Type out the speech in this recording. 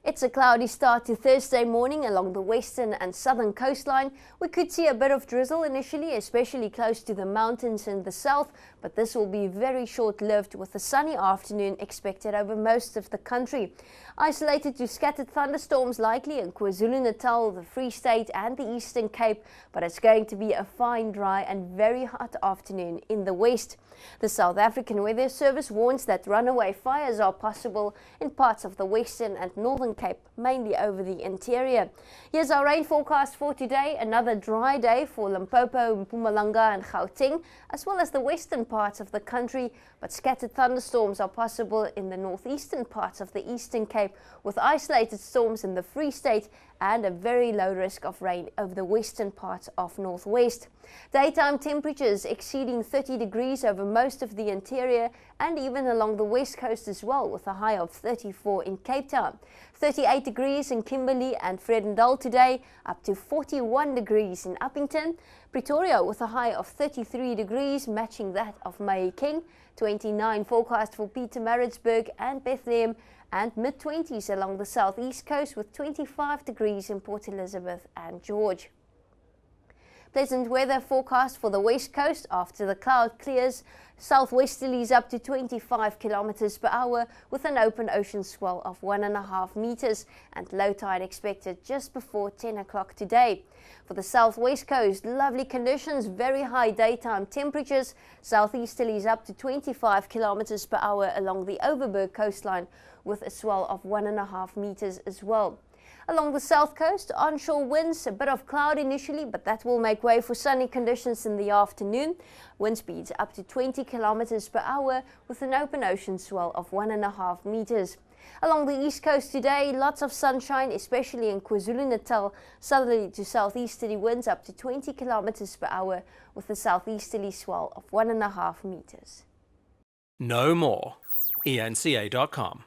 It's a cloudy start to Thursday morning along the western and southern coastline. We could see a bit of drizzle initially, especially close to the mountains in the south, but this will be very short-lived with a sunny afternoon expected over most of the country. Isolated to scattered thunderstorms likely in KwaZulu-Natal, the Free State and the Eastern Cape, but it's going to be a fine, dry and very hot afternoon in the west. The South African Weather Service warns that runaway fires are possible in parts of the western and northern Cape, mainly over the interior. Here's our rain forecast for today. Another dry day for Limpopo, Mpumalanga and Gauteng, as well as the western parts of the country, but scattered thunderstorms are possible in the northeastern parts of the Eastern Cape, with isolated storms in the Free State and a very low risk of rain over the western parts of northwest. Daytime temperatures exceeding 30 degrees over most of the interior and even along the west coast as well, with a high of 34 in Cape Town. 38 degrees in Kimberley and Vredendal today, up to 41 degrees in Uppington. Pretoria with a high of 33 degrees, matching that of Mahikeng. 29 forecast for Pietermaritzburg and Bethlehem, and mid-20s along the southeast coast with 25 degrees in Port Elizabeth and George. Pleasant weather forecast for the west coast after the cloud clears. Southwesterlies up to 25 kilometers per hour with an open ocean swell of 1.5 meters and low tide expected just before 10 o'clock today. For the southwest coast, lovely conditions, very high daytime temperatures. Southeasterlies up to 25 kilometers per hour along the Overberg coastline with a swell of 1.5 meters as well. Along the south coast, onshore winds, a bit of cloud initially, but that will make way for sunny conditions in the afternoon. Wind speeds up to 20 kilometers per hour with an open ocean swell of 1.5 meters. Along the east coast today, lots of sunshine, especially in KwaZulu-Natal. Southerly to southeasterly winds up to 20 kilometers per hour with a southeasterly swell of 1.5 meters. Know more. eNCA.com